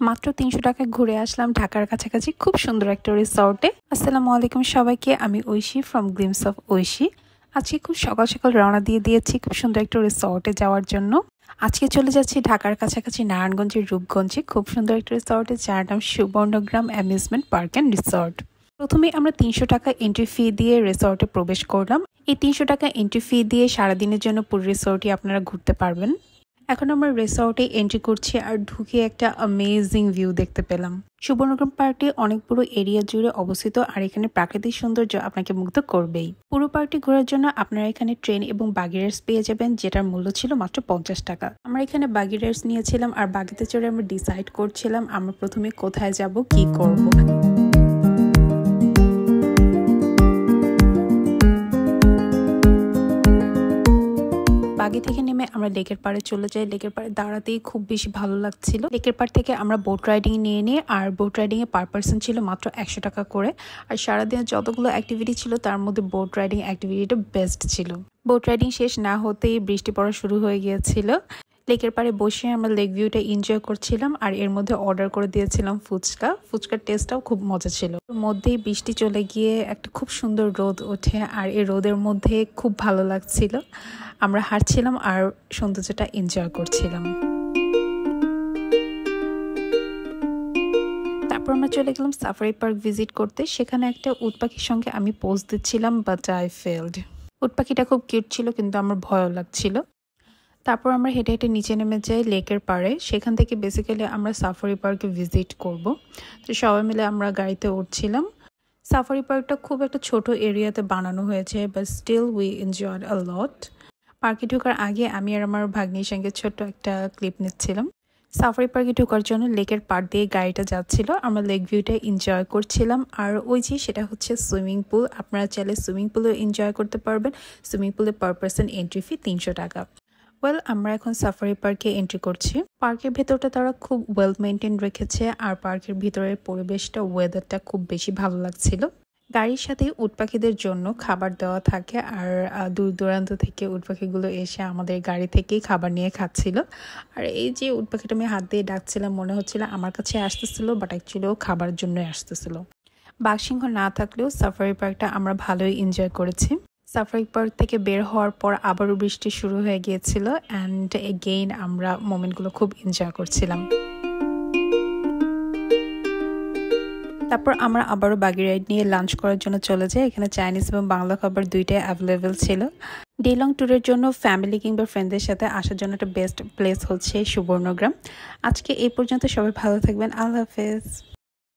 মাত্র ৩০০ টাকায় ঘুরে আসলাম ঢাকার কাছাকাছি খুব সুন্দর একটা রিসর্টে। আসসালামু আলাইকুম সবাইকে, আমি Oishi from glimpse of Oishi. আজকে খুব সকাল সকাল রওনা দিয়ে দিয়েছি খুব সুন্দর একটা রিসর্টে যাওয়ার জন্য। আজকে চলে যাচ্ছি ঢাকার কাছাকাছি নারায়ণগঞ্জের রূপগঞ্জে খুব সুন্দর একটা রিসর্টে, যার নাম Subarnagram amusement park and resort. প্রথমে আমরা ৩০০ টাকা এন্ট্রি ফি দিয়ে রিসর্টে প্রবেশ করলাম। এই ৩০০ টাকা এন্ট্রি ফি দিয়ে সারাদিনের জন্য পুরো রিসর্টই আপনারা ঘুরতে পারবেন। এখন আমরা রিসর্টে এন্ট্রি করছি আর ঢুকে একটা অ্যামেজিং ভিউ দেখতে পেলাম। সুবর্ণগ্রাম পার্কটি অনেক বড় এরিয়া জুড়ে অবস্থিত আর এখানে প্রাকৃতিক সৌন্দর্য আপনাকে মুগ্ধ করবেই। পুরো পার্কটি ঘোরার জন্য আপনারা এখানে ট্রেন এবং বাগি রাইডস পেয়ে যাবেন, যেটার মূল্য ছিল মাত্র ৫০ টাকা। আমরা এখানে বাগি রাইডস নিয়েছিলাম আর বাগিতে চড়ে আমরা ডিসাইড করছিলাম আমরা প্রথমে কোথায় যাব, কি করব। বাগি থেকে নেমে আমরা লেকের পাড়ে চলে যাই। লেকের পাড়ে দাঁড়াতেই খুব বেশি ভালো লাগছিল। লেকের পাড় থেকে আমরা বোট রাইডিং নিয়ে আর বোট রাইডিং এ পার পার্সন ছিল মাত্র ১০০ টাকা করে। আর সারাদিনে যতগুলো অ্যাক্টিভিটি ছিল তার মধ্যে বোট রাইডিং অ্যাক্টিভিটিটা বেস্ট ছিল। বোট রাইডিং শেষ না হতেই বৃষ্টি পড়া শুরু হয়ে গিয়েছিল। লেকের পাড়ে বসে আমরা লেক ভিউটা এনজয় করছিলাম আর এর মধ্যে অর্ডার করে দিয়েছিলাম ফুচকার টেস্টটাও খুব মজা ছিল। মধ্যেই বৃষ্টি চলে গিয়ে একটা খুব সুন্দর রোদ ওঠে আর এই রোদের মধ্যে খুব ভালো লাগছিল। আমরা হাঁটছিলাম আর সৌন্দর্যটা এনজয় করছিলাম। তারপর আমরা চলে গেলাম সাফারি পার্ক ভিজিট করতে। সেখানে একটা উট পাখির সঙ্গে আমি পোজ দিচ্ছিলাম, বাট আই ফেলড। উট পাখিটা খুব কিউট ছিল কিন্তু আমার ভয়ও লাগছিল। তারপর আমরা হেঁটে হেঁটে নিচে নেমে যাই লেকের পাড়ে। সেখান থেকে বেসিক্যালি আমরা সাফারি পার্কে ভিজিট করব। তো সবাই মিলে আমরা গাড়িতে উঠছিলাম। সাফারি পার্কটা খুব একটা ছোট এরিয়াতে বানানো হয়েছে, but still we enjoyed a lot. পার্কে ঢোকার আগে আমি আর আমার ভাগ্নির সঙ্গে ছোট্ট একটা ক্লিপ নিচ্ছিলাম। সাফারি পার্কে ঢোকার জন্য লেকের পাড় দিয়ে গাড়িটা যাচ্ছিল, আমরা লেক ভিউটা এনজয় করছিলাম। আর ওই যে সেটা হচ্ছে সুইমিং পুল, আপনারা চাইলে সুইমিং পুলও এনজয় করতে পারবেন। সুইমিং পুলে পার পার্সন এন্ট্রি ফি ৩০০ টাকা। আমরা এখন সাফারি পার্কে এন্ট্রি করছি। পার্কের ভেতরটা তারা খুব ওয়েল মেনটেন রেখেছে আর পার্কের ভিতরের পরিবেশটা, ওয়েদারটা খুব বেশি ভালো লাগছিল। গাড়ির সাথে উট পাখিদের জন্য খাবার দেওয়া থাকে আর দূর দূরান্ত থেকে উট পাখিগুলো এসে আমাদের গাড়ি থেকেই খাবার নিয়ে খাচ্ছিল। আর এই যে উট পাখিটা আমি হাত দিয়ে ডাকছিলাম, মনে হচ্ছিল আমার কাছে আসতেছিল, বাট অ্যাকচুয়ালি ও খাবার জন্য আসতেছিল। বাঘসিংহ না থাকলেও সাফারি পার্কটা আমরা ভালোই এনজয় করেছি। সাফারি পার্ক থেকে বের হওয়ার পর আবারও বৃষ্টি শুরু হয়ে গিয়েছিল অ্যান্ড এগেইন আমরা মোমেন্টগুলো খুব এনজয় করছিলাম। তারপর আমরা আবারও বাগি রাইড নিয়ে লাঞ্চ করার জন্য চলে যাই। এখানে চাইনিজ এবং বাংলা খাবার দুইটাই অ্যাভেলেবেল ছিল। ডে লং ট্যুরের জন্য ফ্যামিলি কিংবা ফ্রেন্ডদের সাথে আসার জন্য একটা বেস্ট প্লেস হচ্ছে সুবর্ণগ্রাম। আজকে এই পর্যন্ত, সবাই ভালো থাকবেন। আল্লাহ হাফেজ।